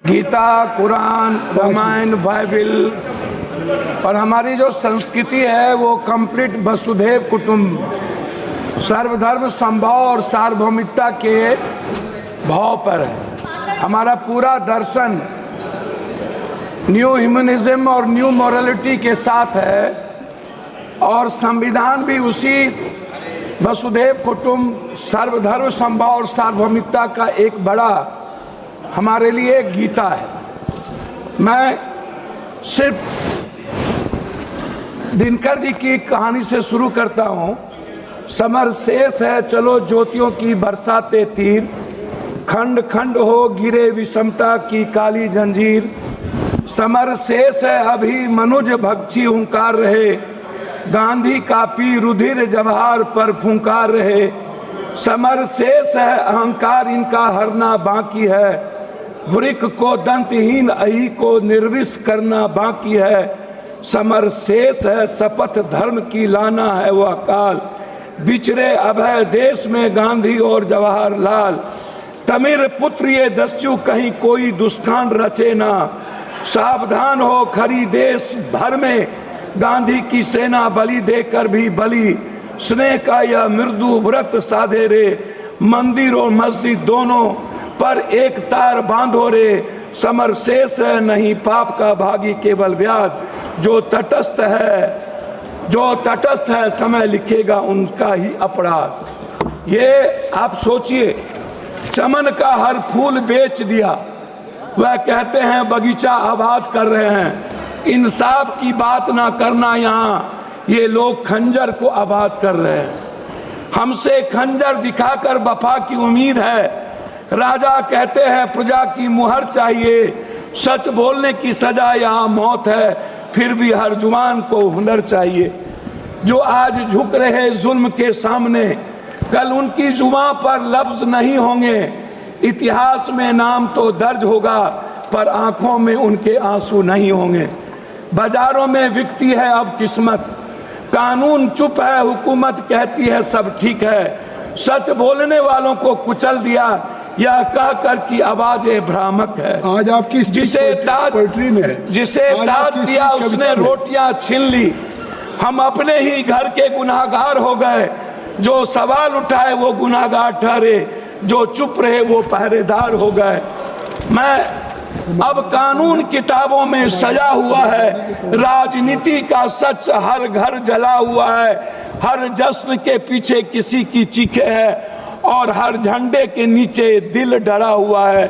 Gita, Quran, Ramayan, Bible और हमारी जो संस्कृति है वो कंप्लीट वसुधैव कुटुंब सर्वधर्म संभाव और सार्वभौमिकता के भाव पर है। हमारा पूरा दर्शन न्यू ह्यूमनिज्म और न्यू मॉरलिटी के साथ है और संविधान भी उसी वसुधैव कुटुंब सर्वधर्म संभाव और सार्वभौमिकता का एक बड़ा हमारे लिए गीता है। मैं सिर्फ दिनकर जी की कहानी से शुरू करता हूँ। समर शेष है चलो ज्योतियों की बरसाते तीर, खंड खंड हो गिरे विषमता की काली जंजीर। समर शेष है अभी मनुज भक्षी हुंकार रहे, गांधी कापी रुधिर जवाहर पर फुंकार रहे। समर शेष है अहंकार इनका हरना बाकी है, वृक को दंतहीन अही को निर्विष करना बाकी है। समर शेष है शपथ धर्म की लाना है वह काल, बिछड़े अभय देश में गांधी और जवाहरलाल। तमिर पुत्र ये दस्यु कहीं कोई दुष्कांड रचे ना, सावधान हो खरी देश भर में गांधी की सेना बलि देकर भी बलि। स्नेह का यह मृदु व्रत साधे रे, मंदिर और मस्जिद दोनों पर एक तार बांधो रे। समर शेष है नहीं पाप का भागी केवल व्याध, जो तटस्थ है समय लिखेगा उनका ही अपराध। ये आप सोचिए, चमन का हर फूल बेच दिया, वह कहते हैं बगीचा आबाद कर रहे हैं। इंसाफ की बात ना करना यहाँ, ये लोग खंजर को आबाद कर रहे हैं। हमसे खंजर दिखाकर वफा की उम्मीद है, राजा कहते हैं प्रजा की मुहर चाहिए। सच बोलने की सजा यहाँ मौत है, फिर भी हर जुबान को हुनर चाहिए। जो आज झुक रहे जुल्म के सामने, कल उनकी जुबान पर लफ्ज नहीं होंगे। इतिहास में नाम तो दर्ज होगा, पर आंखों में उनके आंसू नहीं होंगे। बाजारों में बिकती है अब किस्मत, कानून चुप है हुकूमत कहती है सब ठीक है। सच बोलने वालों को कुचल दिया, यह कहकर की आवाज भ्रामक है। आज आपकी जिसे ताज दिया उसने रोटियां छीन ली। हम अपने ही घर के गुनाहगार हो गए, जो सवाल उठाए वो गुनाहगार ठहरे, जो चुप रहे वो पहरेदार हो गए। मैं अब कानून किताबों में सजा हुआ है, राजनीति का सच हर घर जला हुआ है। हर जश्न के पीछे किसी की चीखें है और हर झंडे के नीचे दिल डरा हुआ है।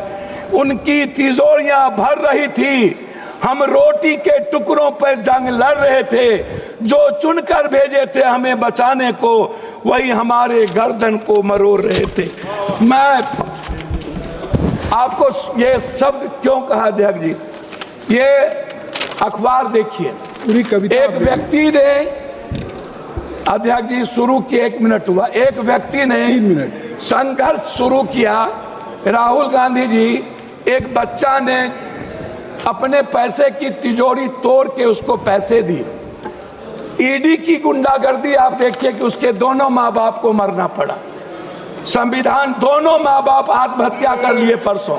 उनकी तिजोरियां भर रही थी, हम रोटी के टुकड़ों पर जंग लड़ रहे थे। जो चुनकर भेजे थे हमें बचाने को, वही हमारे गर्दन को मरोड़ रहे थे। मैं आपको ये शब्द क्यों कहा अध्यक्ष जी, ये अखबार देखिए, पूरी कविता। एक व्यक्ति ने अध्यक्ष जी शुरू किया, 1 मिनट हुआ, एक व्यक्ति ने 3 मिनट संघर्ष शुरू किया। राहुल गांधी जी, एक बच्चा ने अपने पैसे की तिजोरी तोड़ के उसको पैसे दिए। ईडी की गुंडागर्दी आप देखिए कि उसके दोनों माँ बाप को मरना पड़ा। संविधान, दोनों माँ बाप आत्महत्या कर लिए परसों।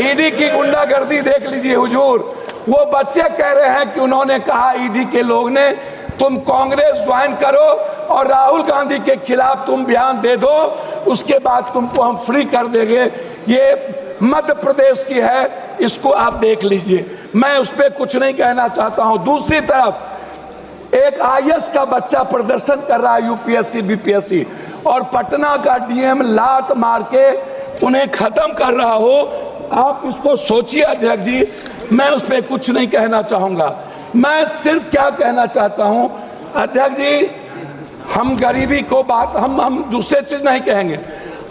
ईडी की गुंडागर्दी देख लीजिए हुजूर। वो बच्चे कह रहे हैं कि उन्होंने कहा ईडी के लोग ने तुम कांग्रेस ज्वाइन करो और राहुल गांधी के खिलाफ तुम बयान दे दो, उसके बाद तुमको हम फ्री कर देंगे। ये मध्य प्रदेश की है, इसको आप देख लीजिए। मैं उस पर कुछ नहीं कहना चाहता हूं। दूसरी तरफ एक आईएएस का बच्चा प्रदर्शन कर रहा है यूपीएससी बीपीएससी, और पटना का डीएम लात मार के उन्हें खत्म कर रहा हो। आप इसको सोचिए अध्यक्ष जी, मैं उस पर कुछ नहीं कहना चाहूंगा। मैं सिर्फ क्या कहना चाहता हूं अध्यक्ष जी, हम गरीबी को बात, हम दूसरे चीज नहीं कहेंगे।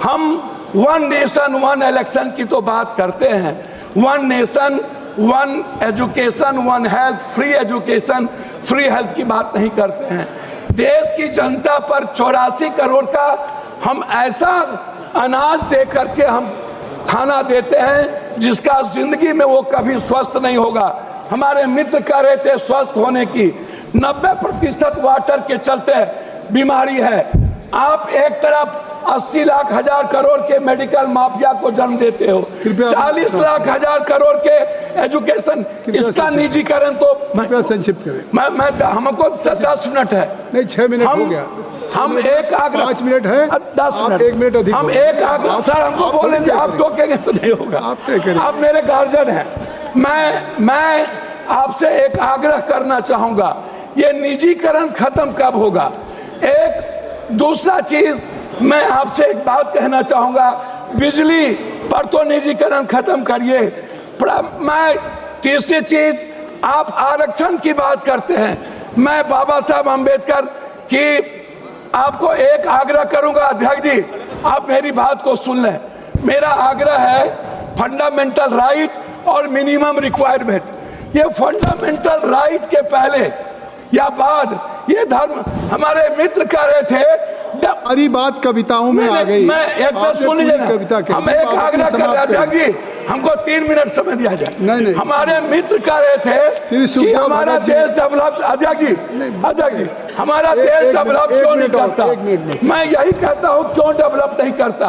हम 1 नेशन 1 इलेक्शन की तो बात करते हैं। 1 nation 1 education 1 health, free education free health की बात नहीं करते हैं। देश की जनता पर 84 करोड़ का हम ऐसा अनाज दे करके हम खाना देते हैं जिसका जिंदगी में वो कभी स्वस्थ नहीं होगा। हमारे मित्र कह रहे थे स्वस्थ होने की, 90% वाटर के चलते बीमारी है। आप एक तरफ 80 लाख हजार करोड़ के मेडिकल माफिया को जन्म देते हो, 40 लाख हजार करोड़ के एजुकेशन, इसका निजीकरण तो संक्षिप्त करें। हमको 10 मिनट है, नहीं 6 मिनट हो गया। हम एक आग्रह, 5 मिनट है, 10 मिनट, 1 मिनट अधिक, हम एक आग्रह, सर हमको बोलेंगे, आप टोकेंगे तो नहीं होगा, आप मेरे गार्जियन हैं। मैं आपसे एक आग्रह करना चाहूंगा, ये निजीकरण खत्म कब होगा? एक दूसरा चीज मैं आपसे एक बात कहना चाहूंगा, बिजली पर तो निजीकरण खत्म करिए। मैं तीसरी चीज, आप आरक्षण की बात करते हैं, मैं बाबा साहब अम्बेडकर की आपको एक आग्रह करूंगा, अध्यक्ष जी आप मेरी बात को सुन लें। मेरा आग्रह है फंडामेंटल राइट और मिनिमम रिक्वायरमेंट। ये फंडामेंटल राइट के पहले या बाद ये धर्म, हमारे मित्र कह रहे थे, सारी बात कविताओं में आ गई। मैं एक बार सुन लीजिए ना, हम एक आग्रह कर रहे अध्यक्ष जी, हमको 3 मिनट समय दिया जाए। नहीं। हमारे मित्र कह रहे थे कि हमारा देश डेवलप, अध्यक्ष जी हमारा देश डेवलप क्यों नहीं करता? मैं यही कहता हूँ क्यों डेवलप नहीं करता।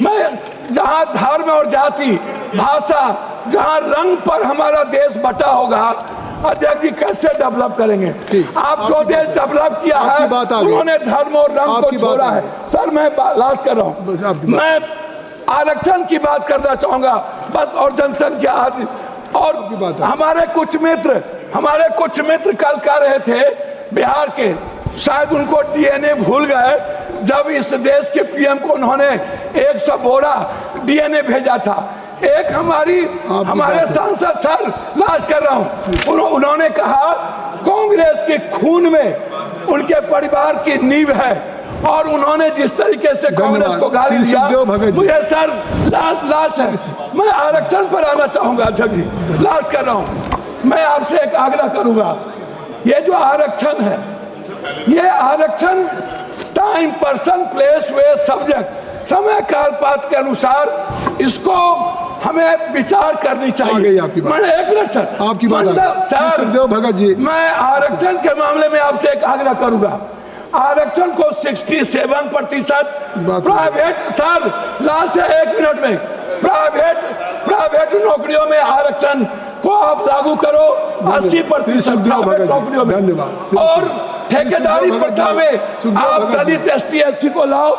मैं जहाँ धर्म और जाति, भाषा, जहाँ रंग पर हमारा देश बटा होगा, अध्यक्ष जी कैसे डेवलप करेंगे? आप जो देश डेवलप किया है उन्होंने धर्म और रंग को छोड़ा है। सर मैं लास्ट कर रहा हूँ, मैं आरक्षण की बात करना चाहूंगा बस, और जनसंख्या आदि, और हमारे कुछ मित्र कल कह रहे थे बिहार के, शायद उनको डीएनए भूल गए जब इस देश के पीएम को उन्होंने 100 बोरा डीएनए भेजा था। एक हमारे सांसद, सर लास्ट कर रहा हूं, उन्होंने कहा कांग्रेस के खून में उनके परिवार की नींव है, और उन्होंने जिस तरीके से कांग्रेस को गाली दिया, मुझे सर लास्ट है, मैं आरक्षण पर आना चाहूंगा अध्यक्ष जी, लास्ट कर रहा हूं। मैं आपसे एक आग्रह करूंगा, ये जो आरक्षण है, ये आरक्षण टाइम, पर्सन, प्लेस, वे, सब्जेक्ट, समय काल पात्र के अनुसार इसको हमें विचार करनी चाहिए। मैंने एक मिनट सर, आपकी बात सर भगत जी, मैं आरक्षण के मामले में आपसे एक आग्रह करूंगा, आरक्षण को 67% प्राइवेट, सर लास्ट है 1 मिनट में, प्राइवेट नौकरियों में आरक्षण को आप लागू करो, 80% प्राइवेट नौकरियों में, और ठेकेदारी प्रथा में आप दलित ST SC को लाओ।